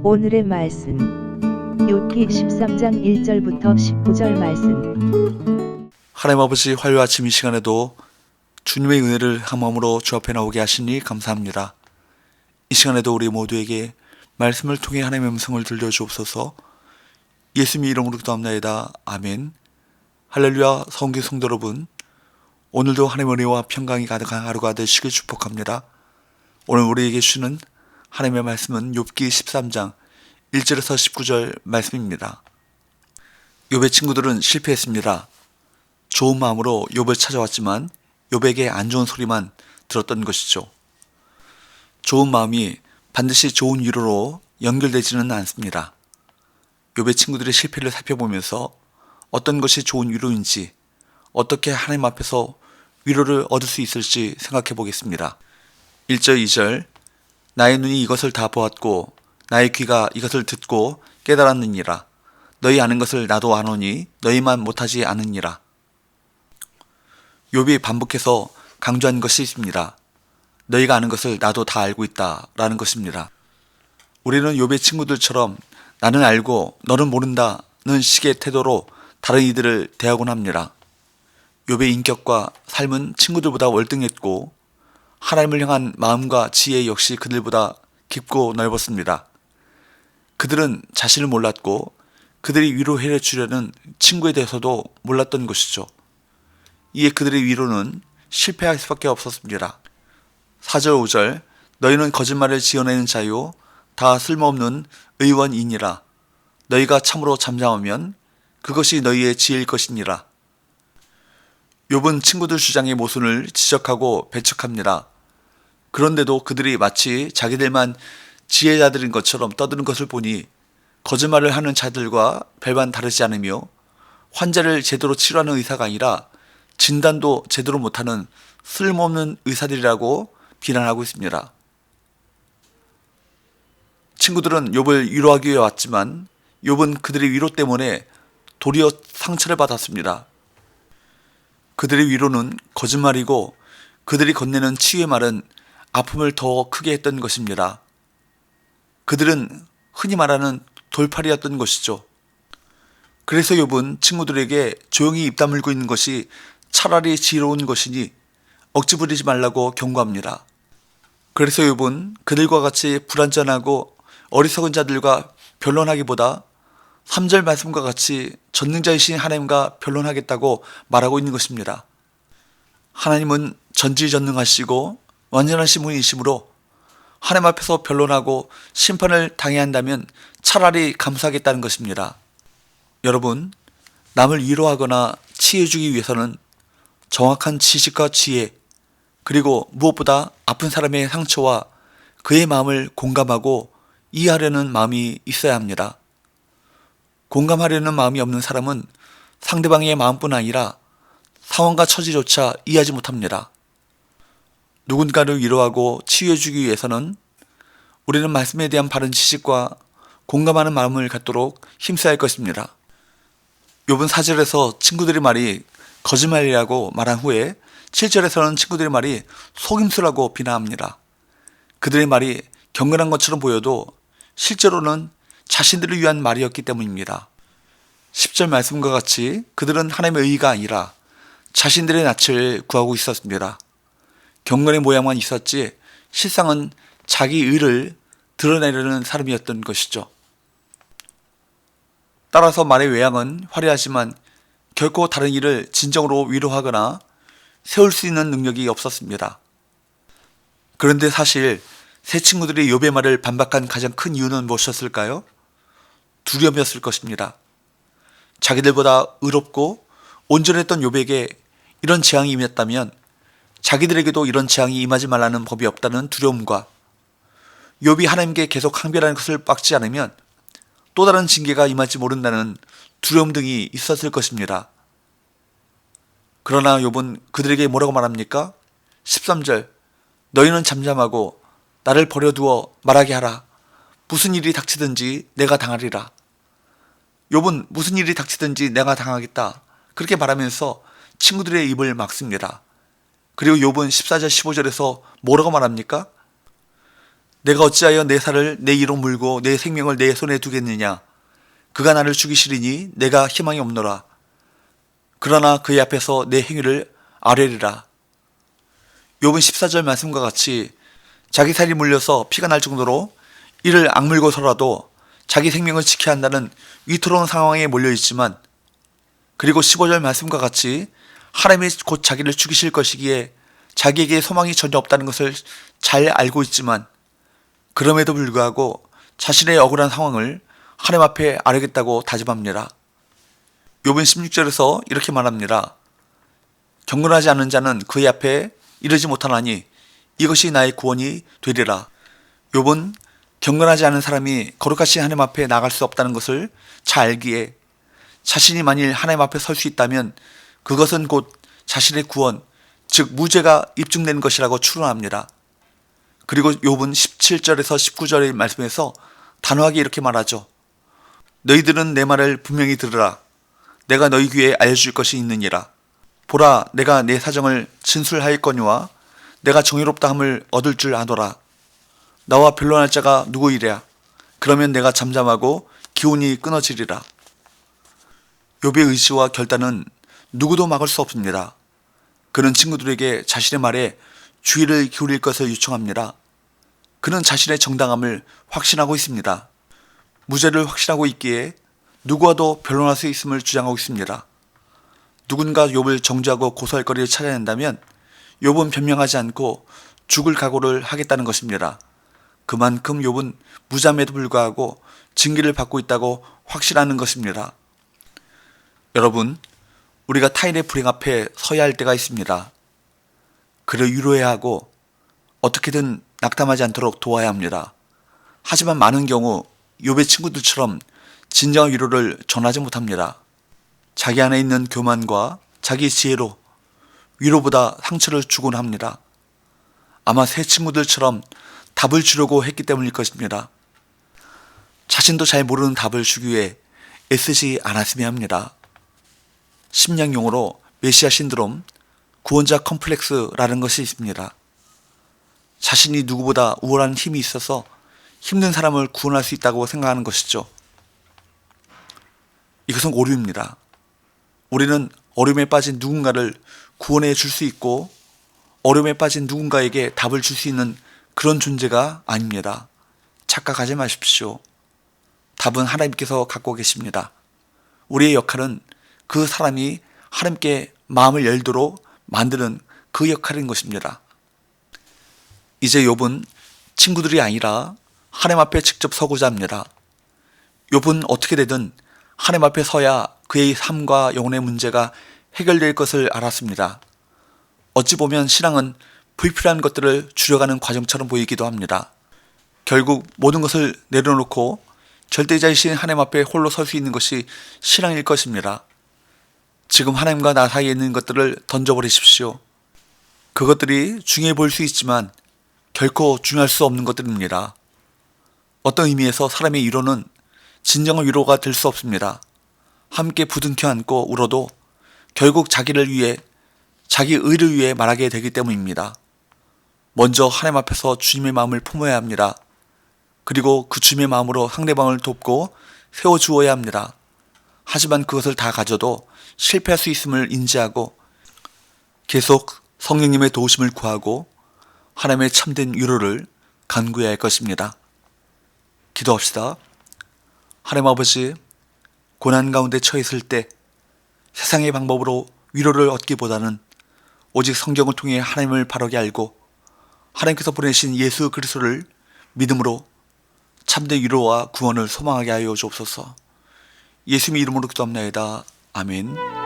오늘의 말씀 욥기 13장 1절부터 19절 말씀. 하나님 아버지, 화요일 아침 이 시간에도 주님의 은혜를 한 마음으로 주 앞에 나오게 하시니 감사합니다. 이 시간에도 우리 모두에게 말씀을 통해 하나님의 음성을 들려주옵소서. 예수님의 이름으로 기도합나이다. 아멘. 할렐루야. 성교 성도 여러분, 오늘도 하나님의 은혜와 평강이 가득한 하루가 되시길 축복합니다. 오늘 우리에게 주시는 하나님의 말씀은 욥기 13장 1절에서 19절 말씀입니다. 욥의 친구들은 실패했습니다. 좋은 마음으로 욥을 찾아왔지만 욥에게 안 좋은 소리만 들었던 것이죠. 좋은 마음이 반드시 좋은 위로로 연결되지는 않습니다. 욥의 친구들의 실패를 살펴보면서 어떤 것이 좋은 위로인지, 어떻게 하나님 앞에서 위로를 얻을 수 있을지 생각해 보겠습니다. 1절 2절 나의 눈이 이것을 다 보았고 나의 귀가 이것을 듣고 깨달았느니라. 너희 아는 것을 나도 아노니 너희만 못하지 않으니라. 욥이 반복해서 강조한 것이 있습니다. 너희가 아는 것을 나도 다 알고 있다 라는 것입니다. 우리는 욥의 친구들처럼 나는 알고 너는 모른다는 식의 태도로 다른 이들을 대하곤 합니다. 욥의 인격과 삶은 친구들보다 월등했고 하나님을 향한 마음과 지혜 역시 그들보다 깊고 넓었습니다. 그들은 자신을 몰랐고 그들이 위로해 주려는 친구에 대해서도 몰랐던 것이죠. 이에 그들의 위로는 실패할 수밖에 없었습니다. 4절 5절 너희는 거짓말을 지어내는 자요 다 쓸모없는 의원이니라. 너희가 참으로 잠잠하면 그것이 너희의 지혜일 것이니라. 욥은 친구들 주장의 모순을 지적하고 배척합니다. 그런데도 그들이 마치 자기들만 지혜자들인 것처럼 떠드는 것을 보니 거짓말을 하는 자들과 별반 다르지 않으며 환자를 제대로 치료하는 의사가 아니라 진단도 제대로 못하는 쓸모없는 의사들이라고 비난하고 있습니다. 친구들은 욥을 위로하기 위해 왔지만 욥은 그들의 위로 때문에 도리어 상처를 받았습니다. 그들의 위로는 거짓말이고 그들이 건네는 치유의 말은 아픔을 더 크게 했던 것입니다. 그들은 흔히 말하는 돌팔이였던 것이죠. 그래서 욥은 친구들에게 조용히 입 다물고 있는 것이 차라리 지혜로운 것이니 억지 부리지 말라고 경고합니다. 그래서 욥은 그들과 같이 불완전하고 어리석은 자들과 변론하기보다 3절 말씀과 같이 전능자이신 하나님과 변론하겠다고 말하고 있는 것입니다. 하나님은 전지전능하시고 완전하신 분이시므로 하나님 앞에서 변론하고 심판을 당해야 한다면 차라리 감사하겠다는 것입니다. 여러분, 남을 위로하거나 치유해주기 위해서는 정확한 지식과 지혜, 그리고 무엇보다 아픈 사람의 상처와 그의 마음을 공감하고 이해하려는 마음이 있어야 합니다. 공감하려는 마음이 없는 사람은 상대방의 마음뿐 아니라 상황과 처지조차 이해하지 못합니다. 누군가를 위로하고 치유해주기 위해서는 우리는 말씀에 대한 바른 지식과 공감하는 마음을 갖도록 힘써야 할 것입니다. 욥은 4절에서 친구들의 말이 거짓말이라고 말한 후에 7절에서는 친구들의 말이 속임수라고 비난합니다. 그들의 말이 경건한 것처럼 보여도 실제로는 자신들을 위한 말이었기 때문입니다. 10절 말씀과 같이 그들은 하나님의 의가 아니라 자신들의 낯을 구하고 있었습니다. 경건의 모양만 있었지 실상은 자기 의를 드러내려는 사람이었던 것이죠. 따라서 말의 외양은 화려하지만 결코 다른 이를 진정으로 위로하거나 세울 수 있는 능력이 없었습니다. 그런데 사실 세 친구들이 욥의 말을 반박한 가장 큰 이유는 무엇이었을까요? 두려움이었을 것입니다. 자기들보다 의롭고 온전했던 욥에게 이런 재앙이 임했다면 자기들에게도 이런 재앙이 임하지 말라는 법이 없다는 두려움과 욥이 하나님께 계속 항변하는 것을 막지 않으면 또 다른 징계가 임할지 모른다는 두려움 등이 있었을 것입니다. 그러나 욥은 그들에게 뭐라고 말합니까? 13절 너희는 잠잠하고 나를 버려두어 말하게 하라. 무슨 일이 닥치든지 내가 당하리라. 욥은 무슨 일이 닥치든지 내가 당하겠다 그렇게 말하면서 친구들의 입을 막습니다. 그리고 욥은 14절 15절에서 뭐라고 말합니까? 내가 어찌하여 내 살을 내 이로 물고 내 생명을 내 손에 두겠느냐. 그가 나를 죽이시리니 내가 희망이 없노라. 그러나 그의 앞에서 내 행위를 아뢰리라. 욥은 14절 말씀과 같이 자기 살이 물려서 피가 날 정도로 이를 악물고서라도 자기 생명을 지켜야 한다는 위태로운 상황에 몰려있지만, 그리고 15절 말씀과 같이 하나님이 곧 자기를 죽이실 것이기에 자기에게 소망이 전혀 없다는 것을 잘 알고 있지만, 그럼에도 불구하고 자신의 억울한 상황을 하나님 앞에 아뢰겠다고 다짐합니다. 욥은 16절에서 이렇게 말합니다. 경건하지 않은 자는 그의 앞에 이르지 못하나니 이것이 나의 구원이 되리라. 욥은 경건하지 않은 사람이 거룩하신 하나님 앞에 나갈 수 없다는 것을 잘 알기에 자신이 만일 하나님 앞에 설 수 있다면 그것은 곧 자신의 구원, 즉 무죄가 입증된 것이라고 추론합니다. 그리고 욥은 17절에서 19절의 말씀에서 단호하게 이렇게 말하죠. 너희들은 내 말을 분명히 들으라. 내가 너희 귀에 알려줄 것이 있느니라. 보라, 내가 내 사정을 진술하였거니와 내가 정의롭다함을 얻을 줄 아노라. 나와 변론할 자가 누구이랴. 그러면 내가 잠잠하고 기운이 끊어지리라. 욥의 의지와 결단은 누구도 막을 수 없습니다. 그는 친구들에게 자신의 말에 주의를 기울일 것을 요청합니다. 그는 자신의 정당함을 확신하고 있습니다. 무죄를 확신하고 있기에 누구와도 변론할 수 있음을 주장하고 있습니다. 누군가 욥을 정죄하고 고소할 거리를 찾아낸다면 욥은 변명하지 않고 죽을 각오를 하겠다는 것입니다. 그만큼 욥은 무죄함에도 불구하고 징계를 받고 있다고 확신하는 것입니다. 여러분, 우리가 타인의 불행 앞에 서야 할 때가 있습니다. 그를 위로해야 하고 어떻게든 낙담하지 않도록 도와야 합니다. 하지만 많은 경우 욥의 친구들처럼 진정한 위로를 전하지 못합니다. 자기 안에 있는 교만과 자기 지혜로 위로보다 상처를 주곤 합니다. 아마 새 친구들처럼 답을 주려고 했기 때문일 것입니다. 자신도 잘 모르는 답을 주기 위해 애쓰지 않았으면 합니다. 심리학 용어로 메시아 신드롬, 구원자 컴플렉스라는 것이 있습니다. 자신이 누구보다 우월한 힘이 있어서 힘든 사람을 구원할 수 있다고 생각하는 것이죠. 이것은 오류입니다. 우리는 어려움에 빠진 누군가를 구원해 줄 수 있고 어려움에 빠진 누군가에게 답을 줄 수 있는 그런 존재가 아닙니다. 착각하지 마십시오. 답은 하나님께서 갖고 계십니다. 우리의 역할은 그 사람이 하나님께 마음을 열도록 만드는 그 역할인 것입니다. 이제 욥은 친구들이 아니라 하나님 앞에 직접 서고자 합니다. 욥은 어떻게 되든 하나님 앞에 서야 그의 삶과 영혼의 문제가 해결될 것을 알았습니다. 어찌 보면 신앙은 불필요한 것들을 줄여가는 과정처럼 보이기도 합니다. 결국 모든 것을 내려놓고 절대자이신 하나님 앞에 홀로 설 수 있는 것이 신앙일 것입니다. 지금 하나님과 나 사이에 있는 것들을 던져버리십시오. 그것들이 중요해 보일 수 있지만 결코 중요할 수 없는 것들입니다. 어떤 의미에서 사람의 위로는 진정한 위로가 될 수 없습니다. 함께 부둥켜 안고 울어도 결국 자기를 위해, 자기 의를 위해 말하게 되기 때문입니다. 먼저 하나님 앞에서 주님의 마음을 품어야 합니다. 그리고 그 주님의 마음으로 상대방을 돕고 세워주어야 합니다. 하지만 그것을 다 가져도 실패할 수 있음을 인지하고 계속 성령님의 도우심을 구하고 하나님의 참된 위로를 간구해야 할 것입니다. 기도합시다. 하나님 아버지, 고난 가운데 처해 있을 때 세상의 방법으로 위로를 얻기보다는 오직 성경을 통해 하나님을 바르게 알고 하나님께서 보내신 예수 그리스도를 믿음으로 참된 위로와 구원을 소망하게 하여 주옵소서. 예수님의 이름으로 기도합나이다. 아멘.